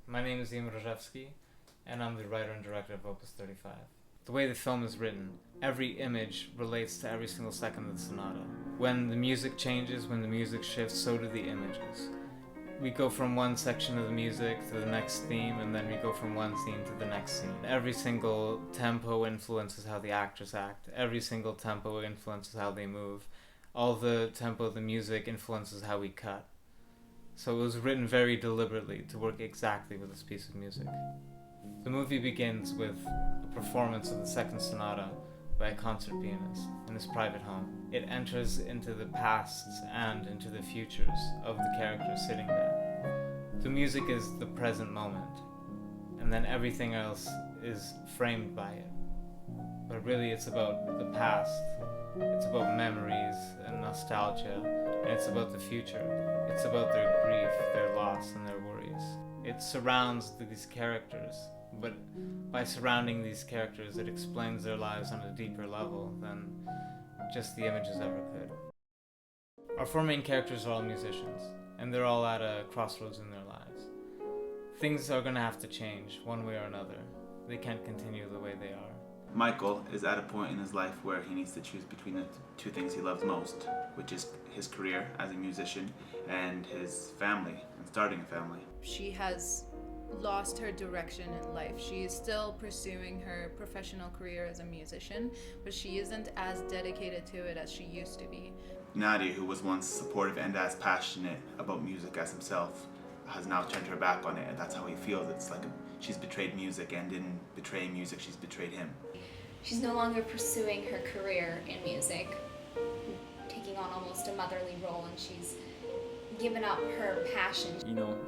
My name is Ian Rojewski, and I'm the writer and director of Opus 35. The way the film is written, every image relates to every single second of the sonata. When the music changes, when the music shifts, so do the images. We go from one section of the music to the next theme, and then we go from one scene to the next scene. Every single tempo influences how the actors act. Every single tempo influences how they move. All the tempo of the music influences how we cut. So it was written very deliberately to work exactly with this piece of music. The movie begins with a performance of the second sonata by a concert pianist in his private home. It enters into the pasts and into the futures of the characters sitting there. The music is the present moment, and then everything else is framed by it. But really it's about the past, it's about memories and nostalgia, and it's about the future. It's about their grief, their loss, and their worries. It surrounds these characters, but by surrounding these characters, it explains their lives on a deeper level than just the images ever could. Our four main characters are all musicians, and they're all at a crossroads in their lives. Things are gonna have to change, one way or another. They can't continue the way they are. Michael is at a point in his life where he needs to choose between the two things he loves most, which is his career as a musician and his family, and starting a family. She has lost her direction in life. She is still pursuing her professional career as a musician, but she isn't as dedicated to it as she used to be. Nadia, who was once supportive and as passionate about music as himself, has now turned her back on it, and that's how he feels. It's like she's betrayed music, and in betraying music, she's betrayed him. She's no longer pursuing her career in music, taking on almost a motherly role, and she's given up her passion.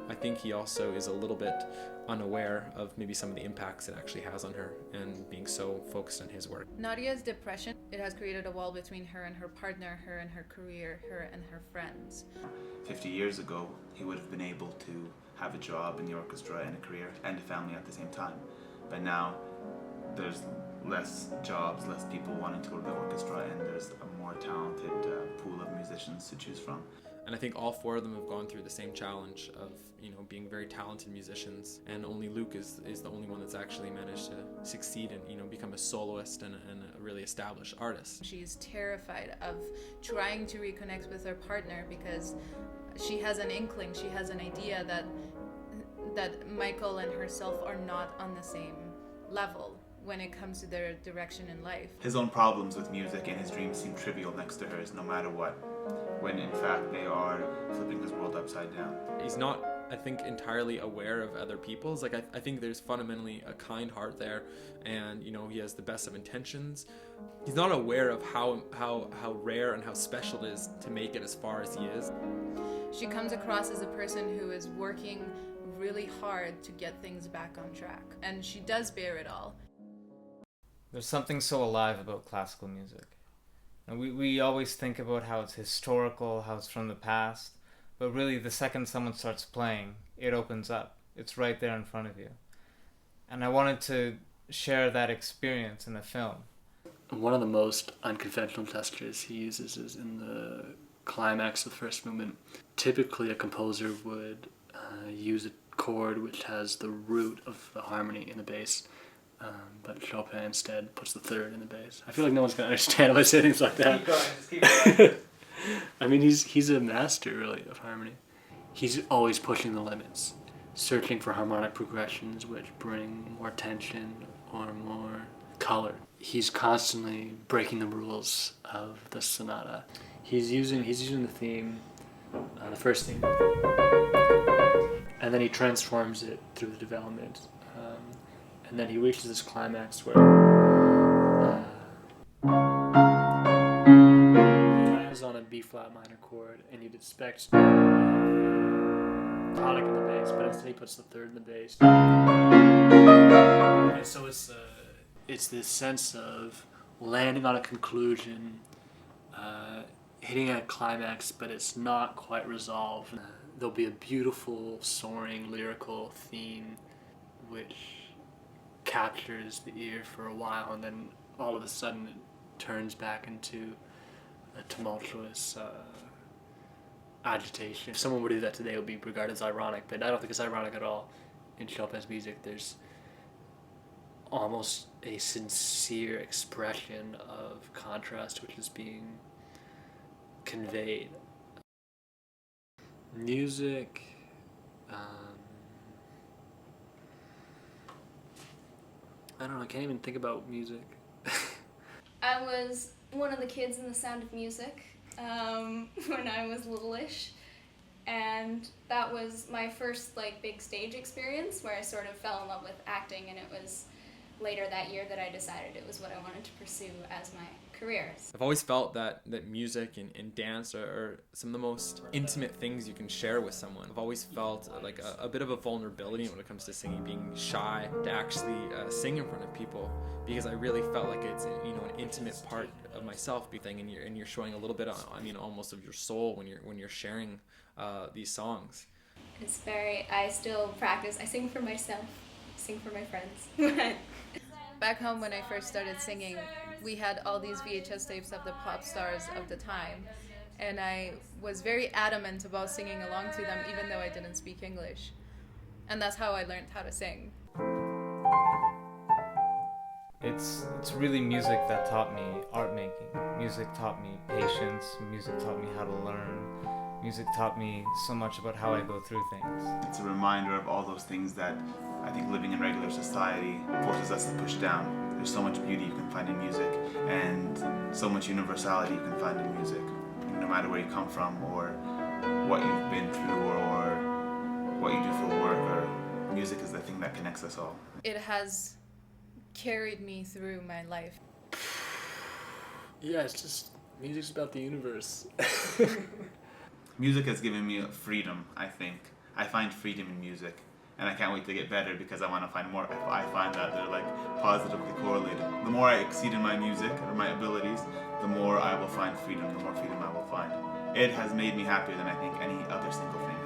I think he also is a little bit unaware of maybe some of the impacts it actually has on her, and being so focused on his work. Nadia's depression, it has created a wall between her and her partner, her and her career, her and her friends. 50 years ago, he would have been able to have a job in the orchestra and a career and a family at the same time. But now, there's less jobs, less people wanting to go to the orchestra, and there's a more talented pool of musicians to choose from. And I think all four of them have gone through the same challenge of, being very talented musicians, and only Luke is the only one that's actually managed to succeed and, become a soloist and a really established artist. She's terrified of trying to reconnect with her partner because she has an inkling, she has an idea that Michael and herself are not on the same level when it comes to their direction in life. His own problems with music and his dreams seem trivial next to hers, no matter what, when in fact they are flipping his world upside down. He's not, I think, entirely aware of other people's. I think there's fundamentally a kind heart there, and he has the best of intentions. He's not aware of how rare and how special it is to make it as far as he is. She comes across as a person who is working really hard to get things back on track, and she does bear it all. There's something so alive about classical music. And we always think about how it's historical, how it's from the past, but really the second someone starts playing, it opens up. It's right there in front of you. And I wanted to share that experience in the film. One of the most unconventional gestures he uses is in the climax of the first movement. Typically a composer would use a chord which has the root of the harmony in the bass, but Chopin instead puts the third in the bass. I feel like no one's going to understand if I say things like that. Keep going. I mean, he's a master, really, of harmony. He's always pushing the limits, searching for harmonic progressions which bring more tension or more color. He's constantly breaking the rules of the sonata. He's using the theme, the first theme, and then he transforms it through the development. And then he reaches this climax where he lands on a B-flat minor chord, and you'd expect tonic in the bass, but instead he puts the third in the bass. And so it's this sense of landing on a conclusion, hitting a climax, but it's not quite resolved. There'll be a beautiful, soaring, lyrical theme which captures the ear for a while, and then all of a sudden it turns back into a tumultuous agitation. If someone would do that today, it would be regarded as ironic, but I don't think it's ironic at all. in Chopin's music, there's almost a sincere expression of contrast which is being conveyed. Music, I don't know, I can't even think about music. I was one of the kids in The Sound of Music when I was littleish, and that was my first like big stage experience where I sort of fell in love with acting, and it was later that year that I decided it was what I wanted to pursue as my career. I've always felt that music and dance are some of the most intimate things you can share with someone. I've always felt like a bit of a vulnerability when it comes to singing, being shy to actually sing in front of people, because I really felt like it's an intimate part of myself, and you're showing a little bit almost of your soul when you're sharing these songs. It's I still practice. I sing for myself, sing for my friends. Back home when I first started singing, we had all these VHS tapes of the pop stars of the time, and I was very adamant about singing along to them even though I didn't speak English. And that's how I learned how to sing. It's really music that taught me art making. Music taught me patience. Music taught me how to learn. Music taught me so much about how I go through things. It's a reminder of all those things that I think living in regular society forces us to push down. There's so much beauty you can find in music, and so much universality you can find in music. No matter where you come from, or what you've been through, or what you do for work, or music is the thing that connects us all. It has carried me through my life. Yeah, it's just, music's about the universe. Music has given me freedom, I think. I find freedom in music, and I can't wait to get better because I want to find more. I find that they're like positively correlated. The more I exceed in my music or my abilities, the more I will find freedom, the more freedom I will find. It has made me happier than I think any other single thing.